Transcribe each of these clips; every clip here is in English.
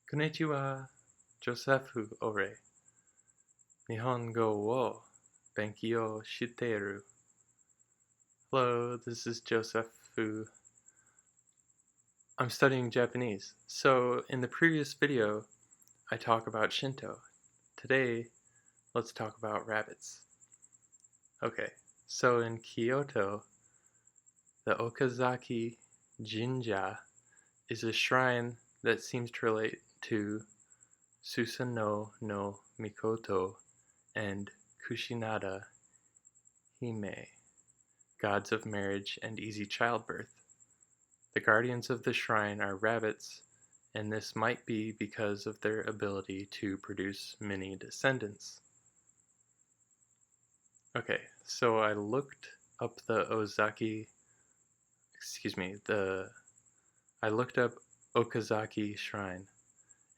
Konnichiwa, Josephu ore. Nihongo wo Benkyo shiteru. Hello, this is Josephu. I'm studying Japanese. So, in the previous video, I talk about Shinto. Today, let's talk about rabbits. Okay, so in Kyoto, the Okazaki Jinja is a shrine that seems to relate to Susanoo no Mikoto and Kushinada Hime, gods of marriage and easy childbirth. The guardians of the shrine are rabbits, and this might be because of their ability to produce many descendants. Okay, so I looked up I looked up Okazaki Shrine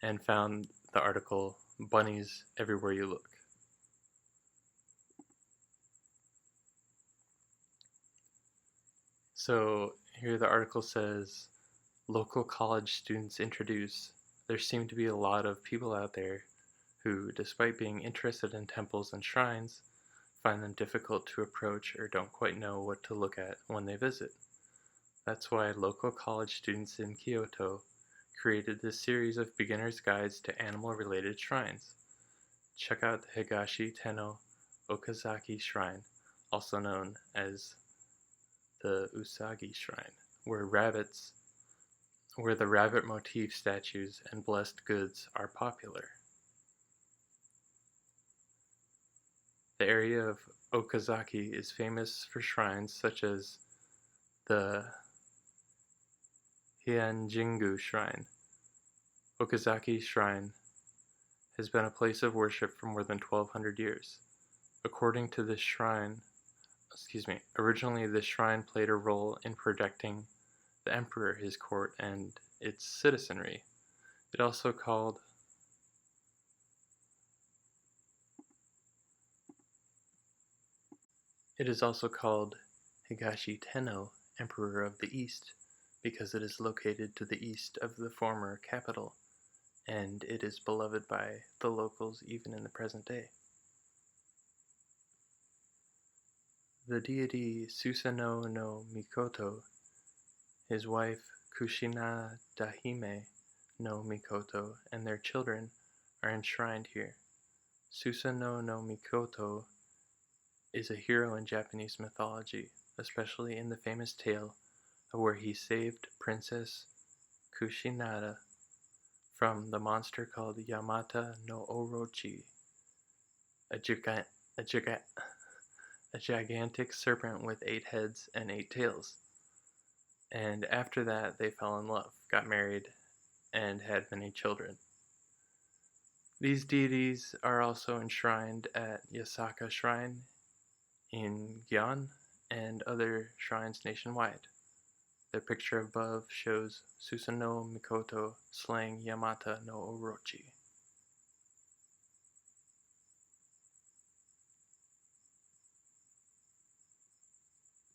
and found the article Bunnies Everywhere You Look. So here the article says, local college students introduce. There seem to be a lot of people out there who, despite being interested in temples and shrines, find them difficult to approach or don't quite know what to look at when they visit. That's why local college students in Kyoto created this series of beginner's guides to animal-related shrines. Check out the Higashi Tenno Okazaki Shrine, also known as the Usagi Shrine, where the rabbit motif statues and blessed goods are popular. The area of Okazaki is famous for shrines such as the Heian-jingu Shrine. Okazaki Shrine has been a place of worship for more than 1,200 years. According to this shrine, originally this shrine played a role in protecting the emperor, his court, and its citizenry. It is also called Higashi Tenno, Emperor of the East, because it is located to the east of the former capital, and it is beloved by the locals even in the present day. The deity Susanoo no Mikoto, his wife Kushinada-hime no Mikoto, and their children are enshrined here. Susanoo no Mikoto is a hero in Japanese mythology, especially in the famous tale of where he saved Princess Kushinada from the monster called Yamata no Orochi, a gigantic serpent with 8 heads and 8 tails. And after that, they fell in love, got married, and had many children. These deities are also enshrined at Yasaka Shrine in Gyan and other shrines nationwide. The picture above shows Susanoo Mikoto slaying Yamata no Orochi.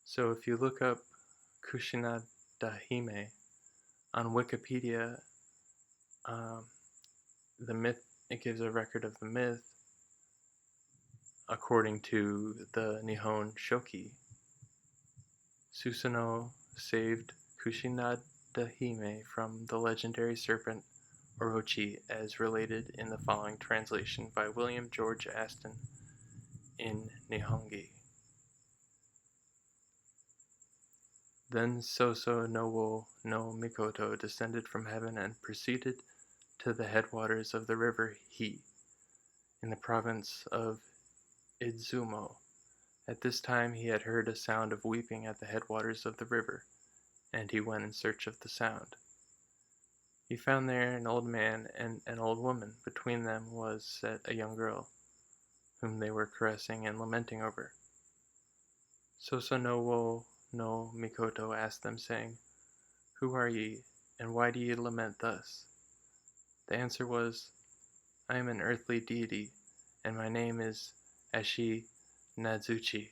So if you look up Kushinada-hime on Wikipedia, it gives a record of the myth according to the Nihon Shoki. Susanoo saved Kushinada-hime from the legendary serpent Orochi, as related in the following translation by William George Aston in Nihongi. Then Susanoo no Mikoto descended from heaven and proceeded to the headwaters of the river Hi, in the province of Izumo. At this time he had heard a sound of weeping at the headwaters of the river, and he went in search of the sound. He found there an old man and an old woman. Between them was set a young girl, whom they were caressing and lamenting over. Susanoo no Mikoto asked them, saying, "Who are ye, and why do ye lament thus?" The answer was, "I am an earthly deity, and my name is Ashi Nadzuchi.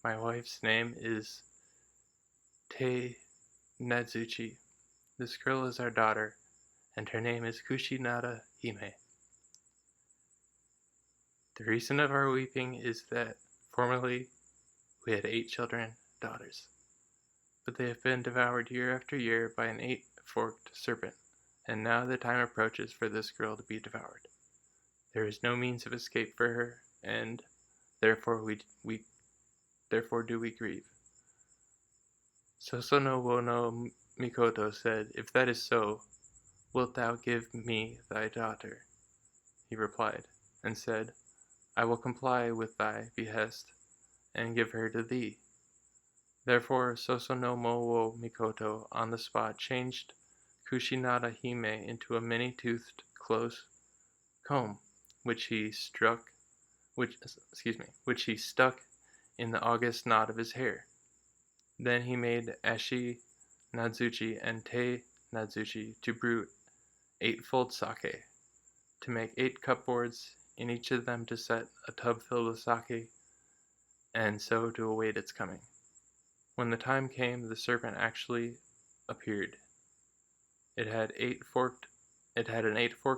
My wife's name is Te Nadzuchi. This girl is our daughter, and her name is Kushinada Hime. The reason of our weeping is that formerly we had 8 children, daughters, but they have been devoured year after year by an 8-forked serpent, and now the time approaches for this girl to be devoured. There is no means of escape for her, and therefore do we grieve. Sosonobu no Mikoto said, "If that is so, wilt thou give me thy daughter?" He replied, and said, "I will comply with thy behest, and give her to thee." Therefore Sosonobu Mikoto on the spot changed Kushinada Hime into a many-toothed close comb, which he stuck in the august knot of his hair. Then he made Ashi Nadzuchi and Te Nadzuchi to brew 8-fold sake, to make 8 cupboards, in each of them to set a tub filled with sake, and so to await its coming. When the time came, the serpent actually appeared. It had an 8-forked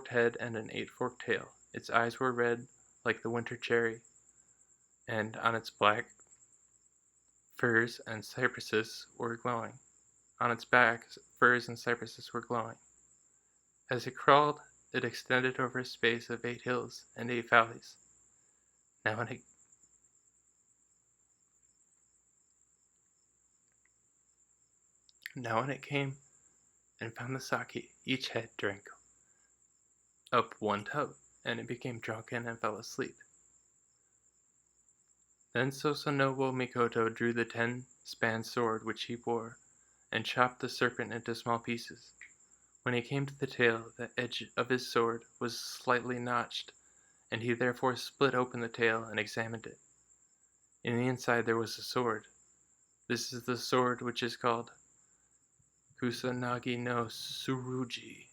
head and an 8-forked tail. Its eyes were red like the winter cherry, and on its black furs and cypresses were glowing. On its back, furs and cypresses were glowing. As it crawled, it extended over a space of 8 hills and 8 valleys. Now when it came and found the sake, each head drank up 1 tub, and it became drunken and fell asleep. Then Sosonobu Mikoto drew the 10-span sword which he bore, and chopped the serpent into small pieces. When he came to the tail, the edge of his sword was slightly notched, and he therefore split open the tail and examined it. In the inside there was a sword. This is the sword which is called Kusanagi no Tsurugi.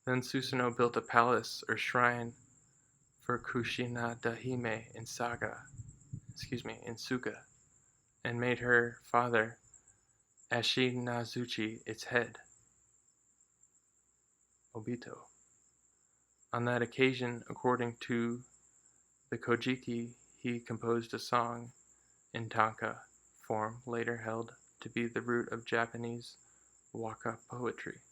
Then Susanoo built a palace or shrine for Kushinada Hime in Suga, and made her father Ashi Nazuchi its head, Obito. On that occasion, according to the Kojiki, he composed a song in tanka form, later held to be the root of Japanese waka poetry.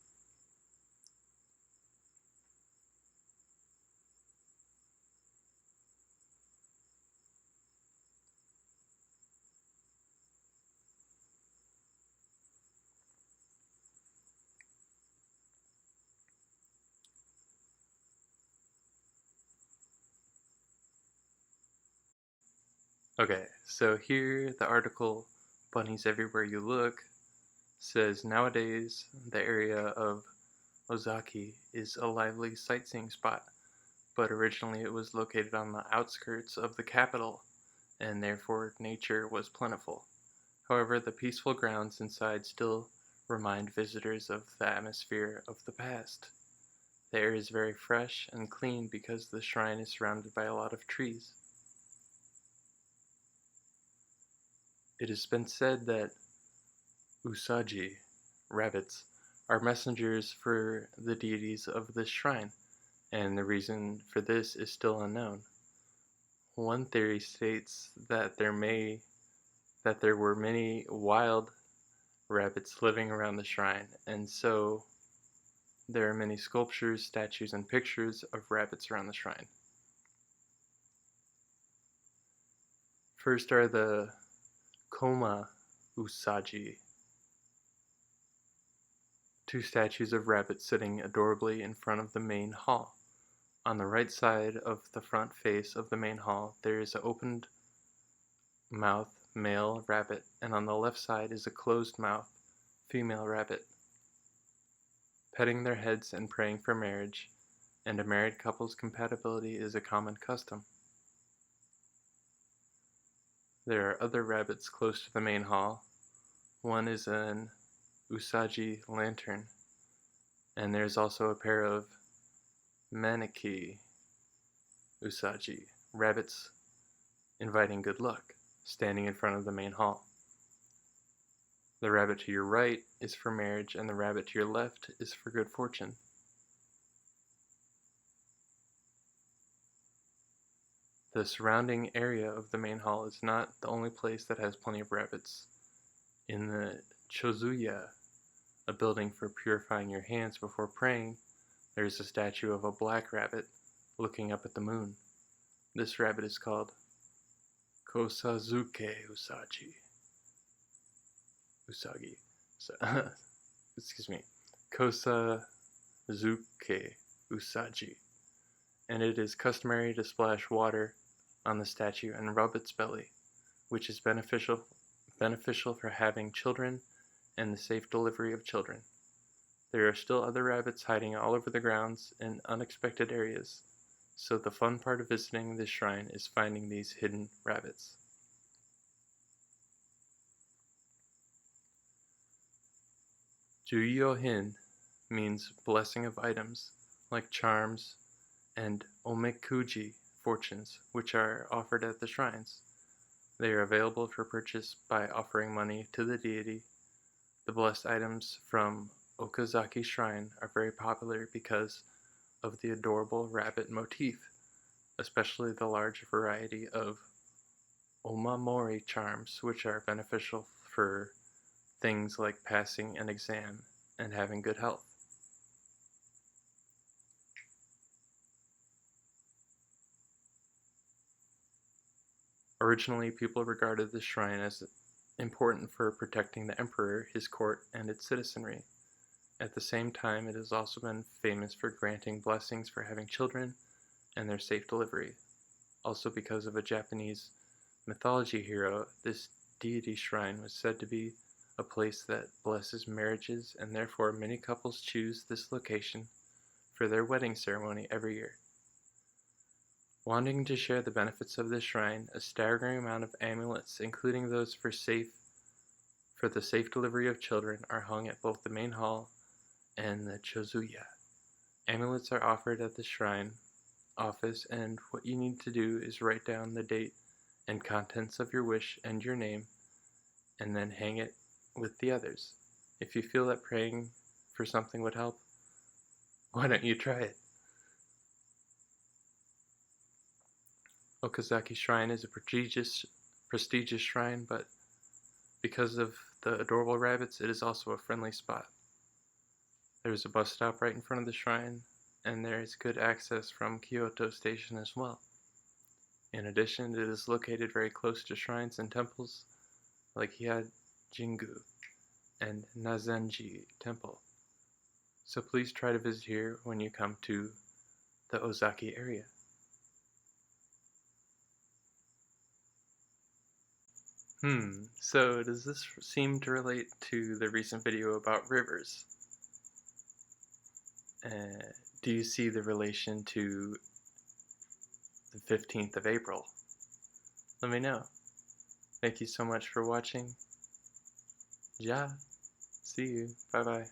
Okay, so here the article Bunnies Everywhere You Look says nowadays the area of Okazaki is a lively sightseeing spot, but originally it was located on the outskirts of the capital, and therefore nature was plentiful. However, the peaceful grounds inside still remind visitors of the atmosphere of the past. The air is very fresh and clean because the shrine is surrounded by a lot of trees. It has been said that Usagi, rabbits, are messengers for the deities of this shrine, and the reason for this is still unknown. One theory states that there were many wild rabbits living around the shrine, and so there are many sculptures, statues, and pictures of rabbits around the shrine. First are the Koma Usagi, 2 statues of rabbits sitting adorably in front of the main hall. On the right side of the front face of the main hall, there is an opened mouth male rabbit, and on the left side is a closed mouth female rabbit, petting their heads and praying for marriage, and a married couple's compatibility is a common custom. There are other rabbits close to the main hall. One is an Usagi lantern, and there's also a pair of Maneki Usagi, rabbits inviting good luck, standing in front of the main hall. The rabbit to your right is for marriage, and the rabbit to your left is for good fortune. The surrounding area of the main hall is not the only place that has plenty of rabbits. In the Chozuya, a building for purifying your hands before praying, there is a statue of a black rabbit looking up at the moon. This rabbit is called Kosazuke Usagi. Excuse me. Kosazuke Usagi. And it is customary to splash water on the statue and rub its belly, which is beneficial for having children and the safe delivery of children. There are still other rabbits hiding all over the grounds in unexpected areas, so the fun part of visiting this shrine is finding these hidden rabbits. Juyo-hin means blessing of items, like charms and omekuji fortunes, which are offered at the shrines. They are available for purchase by offering money to the deity. The blessed items from Okazaki Shrine are very popular because of the adorable rabbit motif, especially the large variety of omamori charms, which are beneficial for things like passing an exam and having good health. Originally, people regarded this shrine as important for protecting the emperor, his court, and its citizenry. At the same time, it has also been famous for granting blessings for having children and their safe delivery. Also, because of a Japanese mythology hero, this deity shrine was said to be a place that blesses marriages, and therefore many couples choose this location for their wedding ceremony every year. Wanting to share the benefits of this shrine, a staggering amount of amulets, including those for the safe delivery of children, are hung at both the main hall and the Chozuya. Amulets are offered at the shrine office, and what you need to do is write down the date and contents of your wish and your name, and then hang it with the others. If you feel that praying for something would help, why don't you try it? Okazaki Shrine is a prestigious shrine, but because of the adorable rabbits, it is also a friendly spot. There is a bus stop right in front of the shrine, and there is good access from Kyoto Station as well. In addition, it is located very close to shrines and temples like Hyajingu and Nazenji Temple. So please try to visit here when you come to the Ozaki area. So does this seem to relate to the recent video about rivers? Do you see the relation to the 15th of April? Let me know. Thank you so much for watching. Ja, see you. Bye bye.